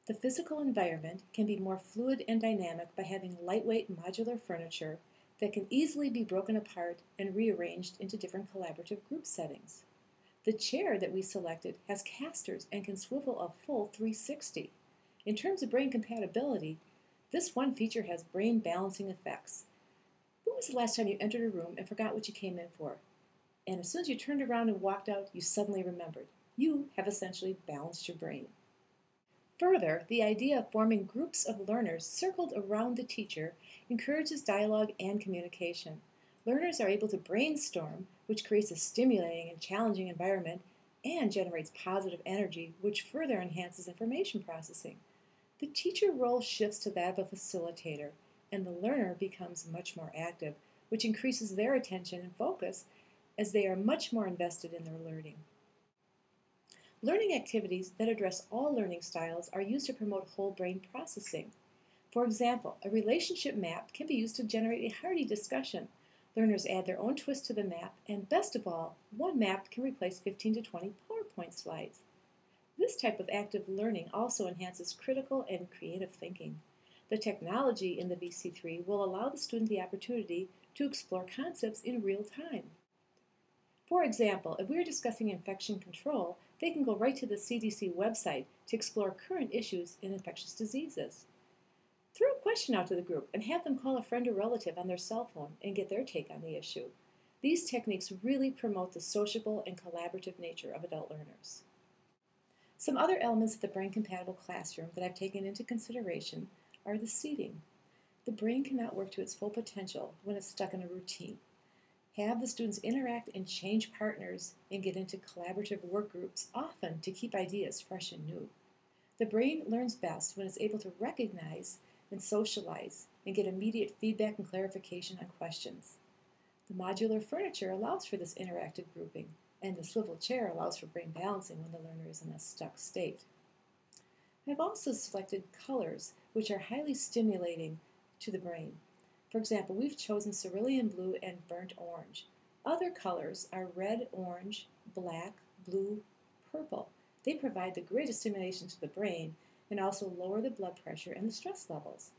The physical environment can be more fluid and dynamic by having lightweight modular furniture that can easily be broken apart and rearranged into different collaborative group settings. The chair that we selected has casters and can swivel a full 360. In terms of brain compatibility, this one feature has brain balancing effects. When was the last time you entered a room and forgot what you came in for? And as soon as you turned around and walked out, you suddenly remembered. You have essentially balanced your brain. Further, the idea of forming groups of learners circled around the teacher encourages dialogue and communication. Learners are able to brainstorm, which creates a stimulating and challenging environment and generates positive energy, which further enhances information processing. The teacher role shifts to that of a facilitator, and the learner becomes much more active, which increases their attention and focus as they are much more invested in their learning. Learning activities that address all learning styles are used to promote whole brain processing. For example, a relationship map can be used to generate a hearty discussion. Learners add their own twist to the map, and best of all, one map can replace 15 to 20 PowerPoint slides. This type of active learning also enhances critical and creative thinking. The technology in the BC3 will allow the student the opportunity to explore concepts in real time. For example, if we are discussing infection control, they can go right to the CDC website to explore current issues in infectious diseases. Throw a question out to the group and have them call a friend or relative on their cell phone and get their take on the issue. These techniques really promote the sociable and collaborative nature of adult learners. Some other elements of the brain-compatible classroom that I've taken into consideration are the seating. The brain cannot work to its full potential when it's stuck in a routine. Have the students interact and change partners and get into collaborative work groups, often to keep ideas fresh and new. The brain learns best when it's able to recognize and socialize and get immediate feedback and clarification on questions. The modular furniture allows for this interactive grouping, and the swivel chair allows for brain balancing when the learner is in a stuck state. I've also selected colors which are highly stimulating to the brain. For example, we've chosen cerulean blue and burnt orange. Other colors are red, orange, black, blue, purple. They provide the greatest stimulation to the brain and also lower the blood pressure and the stress levels.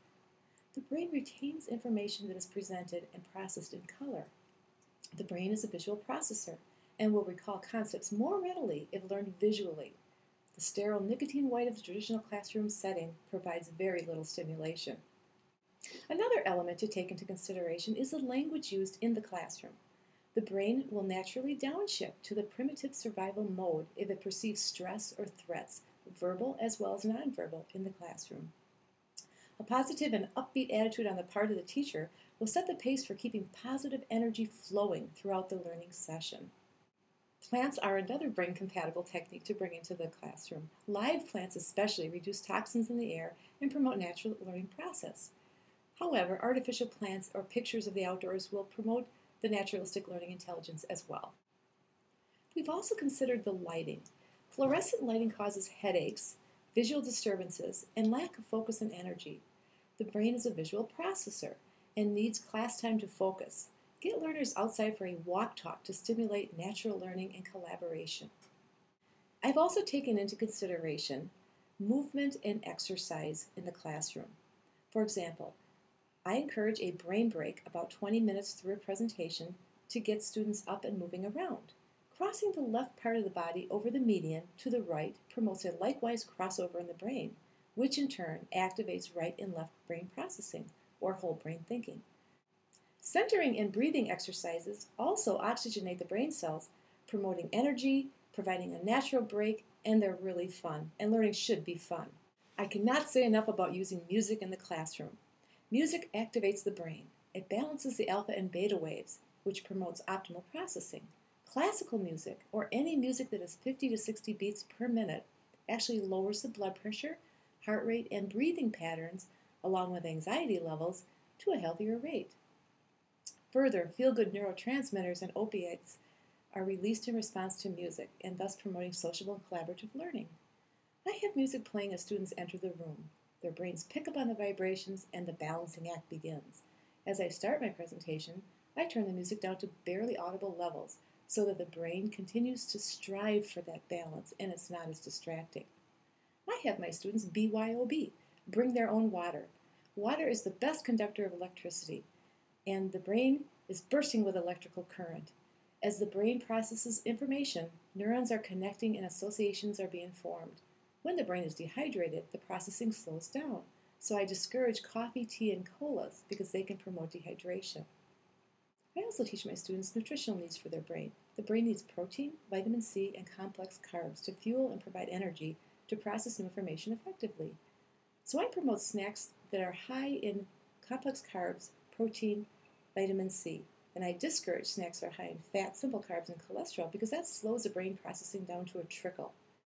The brain retains information that is presented and processed in color. The brain is a visual processor and will recall concepts more readily if learned visually. The sterile nicotine white of the traditional classroom setting provides very little stimulation. Another element to take into consideration is the language used in the classroom. The brain will naturally downshift to the primitive survival mode if it perceives stress or threats, verbal as well as nonverbal, in the classroom. A positive and upbeat attitude on the part of the teacher will set the pace for keeping positive energy flowing throughout the learning session. Plants are another brain-compatible technique to bring into the classroom. Live plants especially reduce toxins in the air and promote natural learning process. However, artificial plants or pictures of the outdoors will promote the naturalistic learning intelligence as well. We've also considered the lighting. Fluorescent lighting causes headaches, visual disturbances, and lack of focus and energy. The brain is a visual processor and needs class time to focus. Get learners outside for a walk talk to stimulate natural learning and collaboration. I've also taken into consideration movement and exercise in the classroom. For example, I encourage a brain break about 20 minutes through a presentation to get students up and moving around. Crossing the left part of the body over the median to the right promotes a likewise crossover in the brain, which in turn activates right and left brain processing, or whole brain thinking. Centering and breathing exercises also oxygenate the brain cells, promoting energy, providing a natural break, and they're really fun, and learning should be fun. I cannot say enough about using music in the classroom. Music activates the brain. It balances the alpha and beta waves, which promotes optimal processing. Classical music, or any music that is 50 to 60 beats per minute, actually lowers the blood pressure, heart rate, and breathing patterns, along with anxiety levels, to a healthier rate. Further, feel-good neurotransmitters and opiates are released in response to music, and thus promoting sociable and collaborative learning. I have music playing as students enter the room. Their brains pick up on the vibrations, and the balancing act begins. As I start my presentation, I turn the music down to barely audible levels so that the brain continues to strive for that balance and it's not as distracting. I have my students BYOB, bring their own water. Water is the best conductor of electricity, and the brain is bursting with electrical current. As the brain processes information, neurons are connecting and associations are being formed. When the brain is dehydrated, the processing slows down. So I discourage coffee, tea, and colas because they can promote dehydration. I also teach my students nutritional needs for their brain. The brain needs protein, vitamin C, and complex carbs to fuel and provide energy to process new information effectively. So I promote snacks that are high in complex carbs, protein, vitamin C. And I discourage snacks that are high in fat, simple carbs, and cholesterol because that slows the brain processing down to a trickle.